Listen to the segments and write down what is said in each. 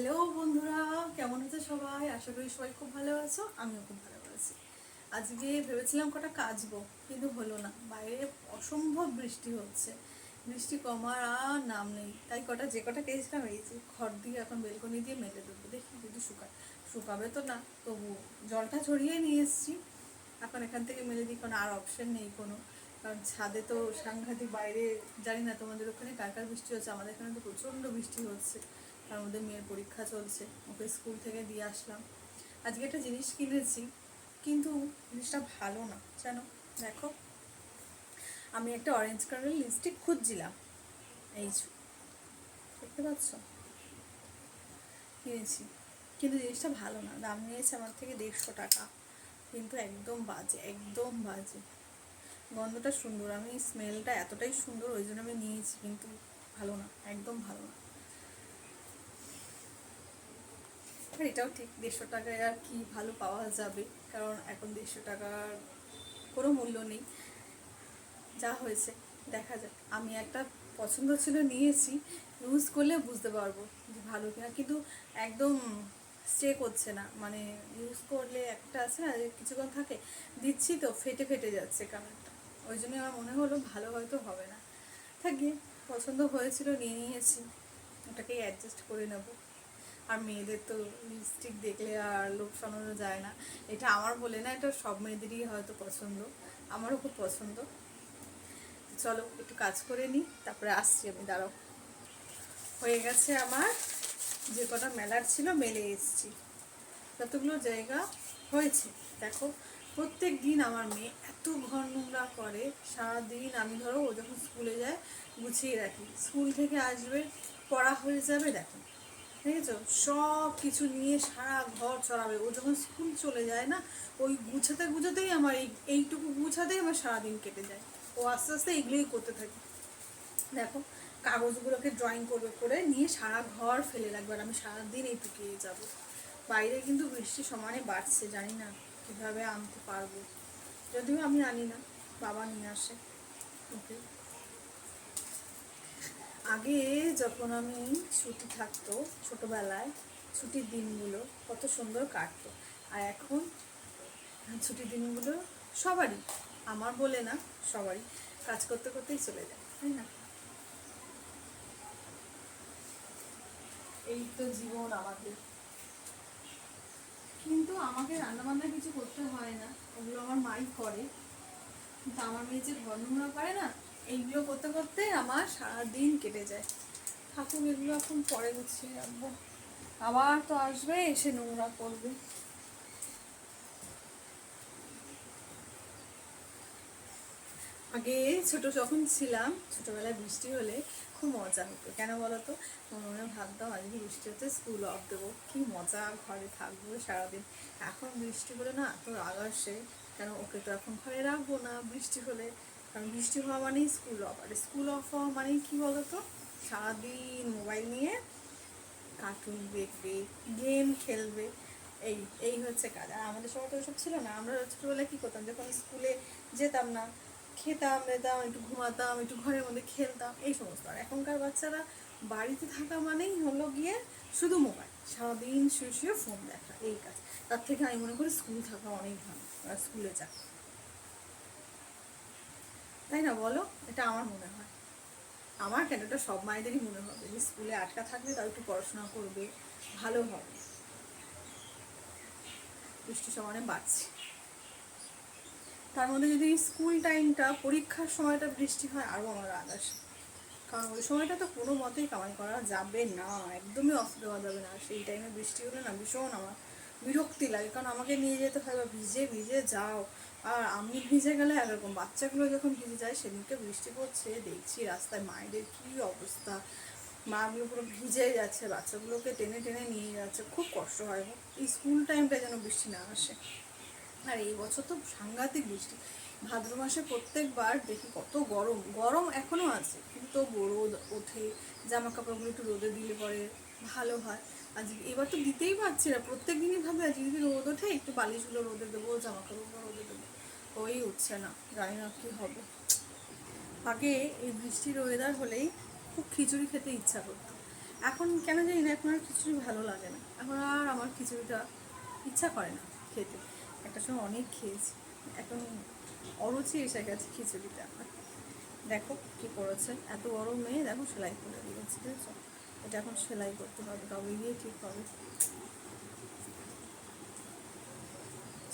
Hello বন্ধুরা, কেমন আছো সবাই? আশা করি সবাই খুব ভালো আছো। আমিও খুব ভালো আছি। আজকে ভেবেছিলাম কটা কাচবো, কিন্তু হলো না। বাইরে অসম্ভব বৃষ্টি হচ্ছে, বৃষ্টি কমার আর নাম নেই। তাই যে কটা কেচেছিলাম এই যে খড় দিয়ে এখন বেলকনি দিয়ে মেলে দেবো, দেখি যদি শুকাবে তো না, তবু জলটা ছড়িয়ে নিয়ে এসেছি। এখন এখান থেকে মেলে দিই, কারণ আর অপশন নেই কোনো। কারণ ছাদে তো সাংঘাতিক, বাইরে জানি না তোমাদের ওখানে কার কার বৃষ্টি হচ্ছে, আমাদের এখানে তো প্রচণ্ড বৃষ্টি হচ্ছে। তার মধ্যে মেয়ের পরীক্ষা চলছে, ওকে স্কুল থেকে দিয়ে আসলাম। আজকে একটা জিনিস কিনেছি, কিন্তু জিনিসটা ভালো না জানো। দেখো, আমি একটা অরেঞ্জ কালারের লিপস্টিক খুঁজছিলাম, এই দেখতে পাচ্ছ, কিনেছি। কিন্তু জিনিসটা ভালো না, দাম নিয়েছে আমার থেকে 150 টাকা। কিন্তু একদম বাজে, একদম বাজে। গন্ধটা সুন্দর, আমি স্মেলটা এতটাই সুন্দর ওই জন্য আমি নিয়েছি, কিন্তু ভালো না, একদম ভালো না। আর এটাও ঠিক, 150 টাকায় আর কি ভালো পাওয়া যাবে, কারণ এখন 150 টাকার কোনো মূল্য নেই। যা হয়েছে দেখা যাক। আমি একটা পছন্দ ছিল নিয়েছি, ইউজ করলে বুঝতে পারবো যে ভালো কিনা, কিন্তু একদম স্টে করছে না। মানে ইউজ করলে একটা আছে না, কিছুক্ষণ থাকে, দিচ্ছি তো ফেটে ফেটে যাচ্ছে কালারটা। ওই জন্য আমার মনে হলো ভালো হয়তো হবে না। থাকি, পছন্দ হয়েছিল নিয়ে নিয়েছি, ওটাকেই অ্যাডজাস্ট করে নেব। আর মেয়েদের তো লিপস্টিক দেখলে আর লোভ সামলানো যায় না। এটা আমার বলে না, এটা সব মেয়েদেরই হয়তো পছন্দ, আমারও খুব পছন্দ। চলো একটু কাজ করে নিই, তারপরে আসছি আমি, দাঁড়াও। হয়ে গেছে আমার, যে কটা মেলার ছিল মেলে এসেছি, কতগুলো জায়গা হয়েছে। দেখো, প্রত্যেক দিন আমার মেয়ে এত ঘর নোংরা করে। সারাদিন আমি ধরো ও যখন স্কুলে যায় গুছিয়ে রাখি, স্কুল থেকে আসবে, পড়া হয়ে যাবে, দেখো দেখেছো, সব কিছু নিয়ে সারা ঘর চড়াবে। ও যখন স্কুল চলে যায় না, ওই গুছাতে গুছাতেই আমার এইটুকু গুছাতেই আমার সারাদিন কেটে যায়। ও আস্তে আস্তে এগুলোই করতে থাকে। দেখো, কাগজগুলোকে ড্রয়িং করবে, করে নিয়ে সারা ঘর ফেলে রাখবে, আর আমি সারাদিন এইটুকুই যাবো। বাইরে কিন্তু বৃষ্টি সমানে বাড়ছে, জানি না কীভাবে আনতে পারবো। যদিও আমি আনি না, বাবা নিয়ে আসে ওকে। আগে যখন আমি ছুটি থাকতো ছোটোবেলায়, ছুটির দিনগুলো কত সুন্দর কাটতো। আর এখন ছুটির দিনগুলো সবারই, আমার বলে না, সবারই কাজ করতে করতেই চলে যায়, তাই না? এই তো জীবন আমাদের। কিন্তু আমাকে রান্নাবান্না কিছু করতে হয় না, ওগুলো আমার মাই করে। কিন্তু আমার মেয়ে যে ঘর নোংরা করে না, এইগুলো করতে করতে আমার সারাদিন কেটে যায়। ঠাকুর, এগুলো এখন পরে গুছিয়ে রাখবো, আবার তো আসবে এসে নোংরা করবে। আগে ছোট যখন ছিলাম, ছোটবেলায় বৃষ্টি হলে খুব মজা হতো। কেন বলো তো? মনে মনে ভাবতাম আজকে বৃষ্টি হচ্ছে, স্কুল অফ দেবো, কি মজা, ঘরে থাকবো সারাদিন। এখন বৃষ্টি হলে না তো রাগ আসে, কেন ওকে তো এখন ঘরে রাখবো না বৃষ্টি হলে। কারণ বৃষ্টি হওয়া মানেই স্কুল অফ, আর স্কুল অফ হওয়া মানেই কী বলো তো, সারাদিন মোবাইল নিয়ে কার্টুন দেখবে, গেম খেলবে, এই এই হচ্ছে কাজ। আর আমাদের সময় তো ওসব ছিল না। আমরা ছোটোবেলায় কী করতাম, যখন স্কুলে যেতাম না, খেতাম যেতাম, একটু ঘুমাতাম, একটু ঘরের মধ্যে খেলতাম, এই সমস্ত। আর এখনকার বাচ্চারা বাড়িতে থাকা মানেই হলো গিয়ে শুধু মোবাইল, সারাদিন শুয়ে শুয়ে ফোন দেখা, এই কাজ। তার থেকে আমি মনে করি স্কুল থাকা অনেক ভালো, আর স্কুলে যা, তাই না বলো? এটা আমার মনে হয়। আমার কেন, এটা সব মায়েদেরই মনে হবে যে স্কুলে আটকা থাকলে তাও একটু পড়াশোনা করবে, ভালো হবে। বৃষ্টি সমানে বাড়ছে, তার মধ্যে যদি স্কুল টাইমটা, পরীক্ষার সময়টা বৃষ্টি হয়, আরও আমার রাগ আসে। কারণ ওই সময়টা তো কোনো মতেই কামাই করা যাবে না, একদমই অফ দেওয়া যাবে না। সেই টাইমে বৃষ্টি হলে না ভীষণ আমার বিরক্তি লাগে, কারণ আমাকে নিয়ে যেতে হয়, বা ভিজে ভিজে যাও। আর আমি ভিজে গেলে একরকম, বাচ্চাগুলো যখন ভিজে যায়, সেদিনকে বৃষ্টি পড়ছে দেখছি রাস্তায় মায়েদের কী অবস্থা, মাগুলো পুরো ভিজে যাচ্ছে, বাচ্চাগুলোকে টেনে টেনে নিয়ে যাচ্ছে, খুব কষ্ট হয়। এই স্কুল টাইমটা যেন বৃষ্টি না আসে। আর এই বছর তো সাংঘাতিক বৃষ্টি। ভাদ্র মাসে প্রত্যেকবার দেখি কত গরম, গরম এখনও আছে, কিন্তু তবু রোদ ওঠে, জামা কাপড়গুলো একটু রোদে দিলে পরে ভালো হয়। আজ এবার তো দিতেই পারছি না, প্রত্যেক দিনই ভাবে আজ যদি রোদ ওঠে একটু বালিশগুলো রোদে দেবো, জামা কাপড়গুলো রোদে দেবো, হয়েই উঠছে না, জানি না কী হবে। আগে এই বৃষ্টির ওয়েদার হলেই খুব খিচুড়ি খেতে ইচ্ছা করতো, এখন কেন জানি না, এখন আর খিচুড়ি ভালো লাগে না, এখন আর আমার খিচুড়িটা ইচ্ছা করে না খেতে। একটা সময় অনেক খেয়েছি, এখন অরুচি এসে গেছে খিচুড়িটা আমার। দেখো কি করেছে, এত বড় মেয়ে, দেখো সেলাই করে দিয়েছে, বুঝেছো? এটা এখন সেলাই করতে হবে, তবে গিয়ে ঠিক হবে।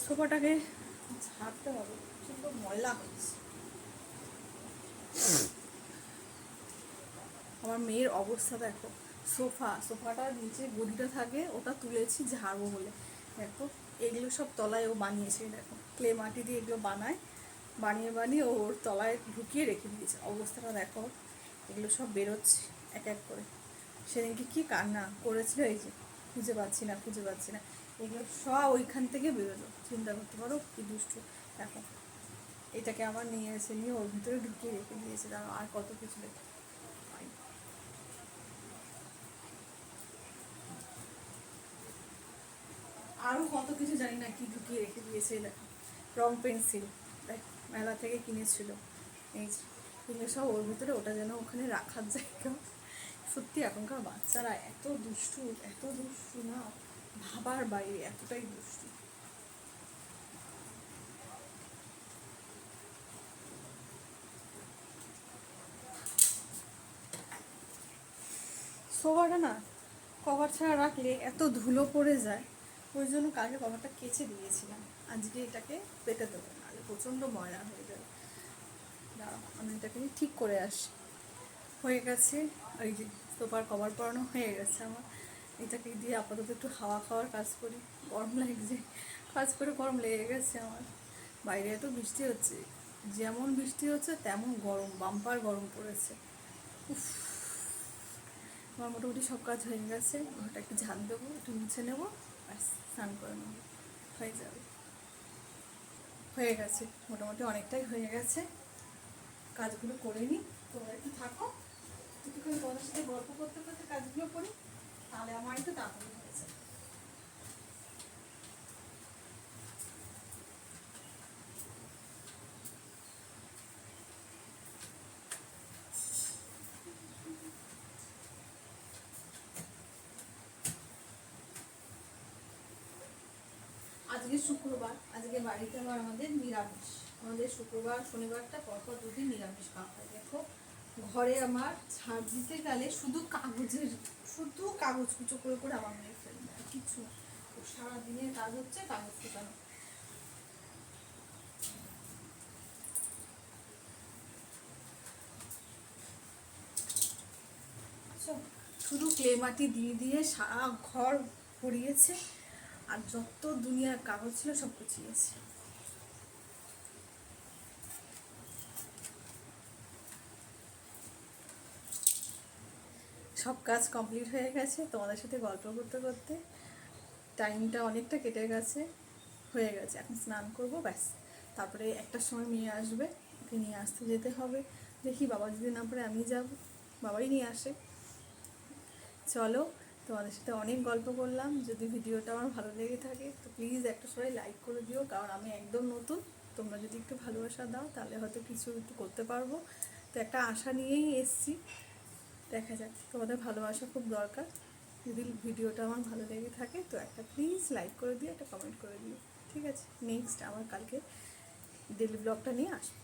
সোফাটাকে ঝাড়তে হবে, সুন্দর ময়লা হচ্ছে। আমার মেয়ের অবস্থা দেখো, সোফাটার নিচে গদিটা থাকে, ওটা তুলেছি ঝাড়বো বলে। দেখো এগুলো সব তলায় ও বানিয়েছে, দেখো ক্লে মাটি দিয়ে এগুলো বানিয়ে বানিয়ে ওর তলায় ঢুকিয়ে রেখে দিয়েছে। অবস্থাটা দেখো, এগুলো সব বেরোচ্ছে এক এক করে। সেদিনকে কি কান্না করেছিল, এই যে খুঁজে পাচ্ছি না খুঁজে পাচ্ছি না, এগুলো সব ওইখান থেকে বেরোলো। চিন্তা করতে পারো কি দুষ্টু। দেখো এটাকে আমার নিয়ে এসে নিয়ে ওর ভিতরে ঢুকিয়ে রেখে দিয়েছে। আর কত কিছু দেখো, আরও কত কিছু জানি না কি ঢুকিয়ে রেখে দিয়েছে। দেখো রং পেন্সিল, দেখ মেলা থেকে কিনেছিল, এই এগুলো সব ওর ভিতরে, ওটা যেন ওখানে রাখার জায়গা। সত্যি এখনকার বাচ্চারা এত দুষ্টু না, ভাবার বাইরে, এতটাই দুষ্টু। সোফাটা না কভার ছাড়া রাখলে এত ধুলো পড়ে যায়, ওই জন্য কালকে কভারটা কেচে দিয়েছিলাম। আজকে এটাকে পেতে দেবো, নাহলে প্রচণ্ড ময়লা হয়ে যাবে। দাঁড়াও আমি এটাকে ঠিক করে আসি। হয়ে গেছে, ওই যে সোফার কভার পরানো হয়ে গেছে আমার। এটাকে দিয়ে আপাতত একটু হাওয়া খাওয়ার কাজ করি, গরম লাগছে, কাজ করে গরম লেগে গেছে আমার। বাইরে এত বৃষ্টি হচ্ছে, যেমন বৃষ্টি হচ্ছে তেমন গরম, বাম্পার গরম পড়েছে। উফ, আমার মোটামুটি সব কাজ হয়ে গেছে। ঘরটা একটু ঝাঁট দেবো, একটু মুছে নেবো, ব্যাস স্নান করে নেবো, হয়ে যাবে। হয়ে গেছে, মোটামুটি অনেকটাই হয়ে গেছে। কাজগুলো করে নিই, তোমরা একটু থাকো, একটুখানি তোমাদের সাথে গল্প করতে করতে কাজগুলো করি, তাহলে আমার একটু তাড়াতাড়ি হয়েছে। আজকে শুক্রবার, আজকে বাড়িতে আবার আমাদের নিরামিষ। আমাদের শুক্রবার শনিবারটা পরপর দুদিন নিরামিষ খাওয়া হয়। দেখো ঘরে আমার ঝাড় দিতে গেলে শুধু কাগজ কুচো করে করে আমার মেয়ে ফেলবে, আর কিছু না। সারাদিনের কাজ হচ্ছে কাগজ কুচানো। শুধু ক্লে মাটি দিয়ে দিয়ে সারা ঘর ভরিয়েছে, আর যত দুনিয়ার কাগজ ছিল সব কুচিয়েছে। সব কাজ কমপ্লিট হয়ে গেছে, তোমাদের সাথে গল্প করতে করতে টাইমটা অনেকটা কেটে গেছে, হয়ে গেছে। এখন স্নান করবো, ব্যাস। তারপরে একটার সময় মেয়ে আসবে, ওকে নিয়ে আসতে যেতে হবে। দেখি বাবা যদি না পারে আমি যাব, বাবাই নিয়ে আসে। চলো, তোমাদের সাথে অনেক গল্প করলাম। যদি ভিডিওটা আমার ভালো লেগে থাকে তো প্লিজ একটা সবাই লাইক করে দিও, কারণ আমি একদম নতুন। তোমরা যদি একটু ভালোবাসা দাও তাহলে হয়তো কিছু একটু করতে পারবো। তো একটা আশা নিয়েই এসছি, দেখা যাক। তোমাদের ভালোবাসা খুব দরকার। যদি ভিডিওটা আমার ভালো লেগে থাকে তো একটা প্লিজ লাইক করে দিও, একটা কমেন্ট করে দিও, ঠিক আছে? নেক্সট আমার কালকে ডেলি ব্লগটা নিয়ে আসবো।